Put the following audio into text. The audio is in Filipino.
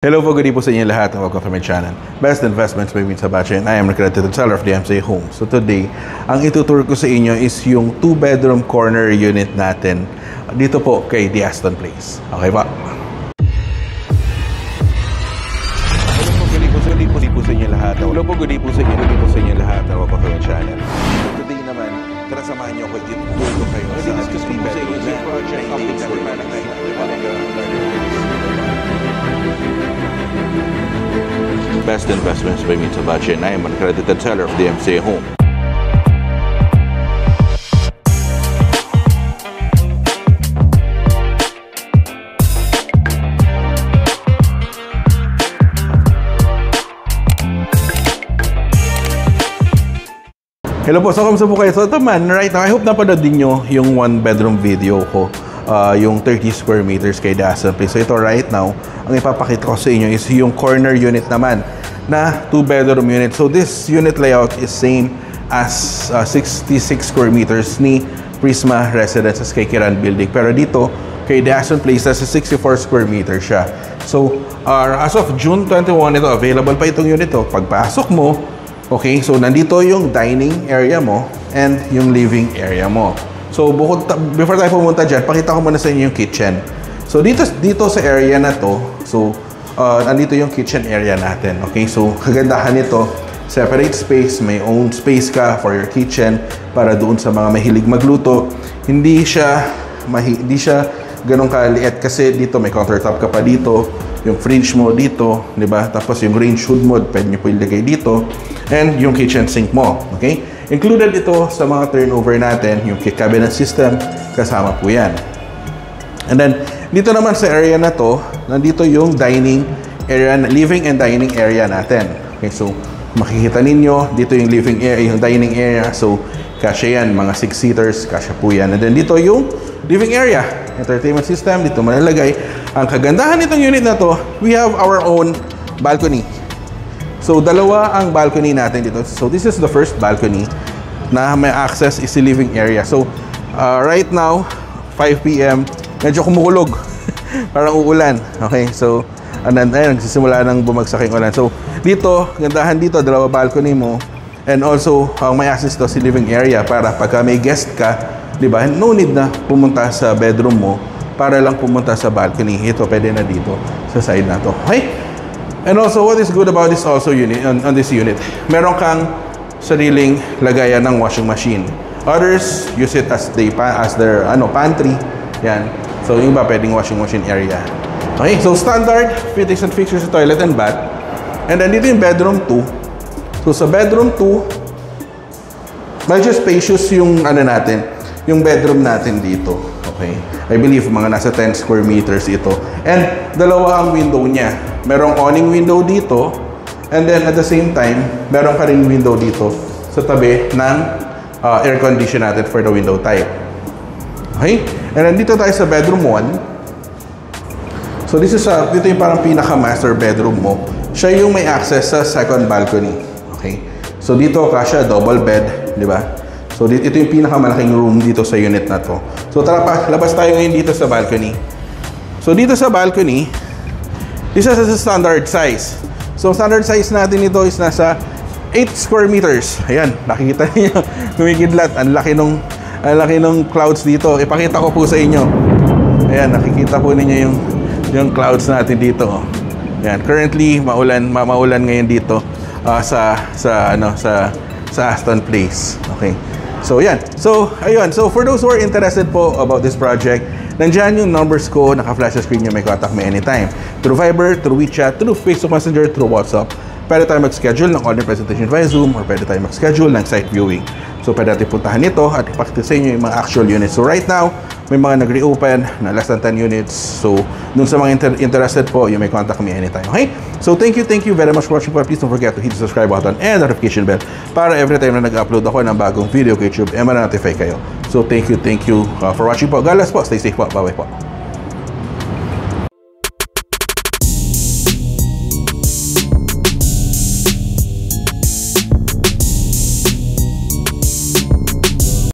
Hello po, good evening po sa inyo lahat and welcome to my channel. Best Investments by Vince Sabache and I am an accredited seller of the DMCA Home. So today, ang ituturo ko sa inyo is yung 2-bedroom corner unit natin dito po kay The Aston Place. Okay pa? Hello po, good evening po sa inyo lahat. Hello po, good evening po sa inyo lahat and welcome to my channel. So today naman, tara samahan niyo ako ituturo kayo sa ating 2-bedroom project updates for Best Investments by Vince Sabache and I am an accredited seller of the DMCA Home. Hello po, so kamusta po kayo? So ito man, right now, I hope napanood din nyo yung 1-bedroom video ko. Yung 30 square meters kay The Aston Place. So ito right now, ang ipapakita ko sa inyo is yung corner unit naman na 2-bedroom unit. So this unit layout is same as 66 square meters ni Prisma Residences kay Kiran Building. Pero dito, kay The Aston Place, nasa 64 square meters siya. So as of June 21, ito, available pa itong unit. Pagpasok mo, okay, so nandito yung dining area mo and yung living area mo. So, before tayo pumunta dyan, pakita ko muna sa inyo yung kitchen. So, dito sa area na to, so, andito yung kitchen area natin. Okay? So, kagandahan nito, separate space, may own space ka for your kitchen para doon sa mga mahilig magluto. Hindi siya ganun kaliit kasi dito may countertop ka pa dito, yung fridge mo dito, di ba? Tapos yung range hood mo, pwede nyo po ilagay dito, and yung kitchen sink mo. Okay? Included ito sa mga turnover natin, yung cabinet system, kasama po yan. And then, dito naman sa area na to, nandito yung dining area, living and dining area natin. Okay, so, makikita ninyo, dito yung living area, yung dining area. So, kasya yan, mga 6-seaters, kasya po yan. And then, dito yung living area, entertainment system, dito malalagay. Ang kagandahan nitong unit na to, we have our own balcony. So, dalawa ang balcony natin dito. So, this is the first balcony na may access is the living area. So, right now, 5 p.m., medyo kumukulog. Parang uulan. Okay, so, ayun, nagsisimula ng bumagsak yung ulan. So, dito, gandahan dito, dalawa balcony mo. And also, may access to si living area para pagka may guest ka, di ba, no need na pumunta sa bedroom mo para lang pumunta sa balcony. Ito, pwede na dito sa side na to. Okay? And also, what is good about this also unit, on this unit, meron kang sariling lagayan ng washing machine. Others use it as their pantry. Yan. So, yung iba pwedeng washing machine area. Okay, so standard fittings and fixtures sa toilet and bath. And then dito yung bedroom 2. So, sa bedroom 2, medyo spacious yung natin, yung bedroom natin dito. Okay? I believe mga nasa 10 square meters ito. And dalawa ang window niya. Merong awning window dito. And then at the same time, meron ka ring window dito sa tabi ng air condition natin for the window type. Okay? And then dito tayo sa bedroom 1. So this is dito yung parang pinaka-master bedroom mo. Siya yung may access sa second balcony. Okay? So dito kasya double bed, di ba? So ito yung pinakamalaking room dito sa unit na to. So tara pa, labas tayo ngayon dito sa balcony. So dito sa balcony, this is a standard size. So standard size natin ito is nasa 8 square meters. Ayan, nakikita niyo kumikidlat. Ang laki nung clouds dito. Ipakita ko po sa inyo. Ayan, nakikita po ninyo yung clouds natin dito. Ayan, currently maulan ngayon dito sa Aston Place. Okay. So, yan. So, ayun. So, for those who are interested po about this project, nandiyan yung numbers ko, naka-flash sa screen nyo, may contact me anytime. Through Viber, through WeChat, through Facebook Messenger, through WhatsApp. Pwede tayo mag-schedule ng online presentation via Zoom or pwede tayo mag-schedule ng site viewing. So, pwede natin puntahan ito at ipakita sa inyo yung mga actual units. So, right now, may mga nag-reopen na less than 10 units. So, dun sa mga interested po, you may contact me anytime. Okay? So, thank you very much for watching po. Please don't forget to hit the subscribe button and notification bell para every time na nag-upload ako ng bagong video kay YouTube, ma-notify kayo. So, thank you for watching po. God bless po. Stay safe po. Bye-bye po.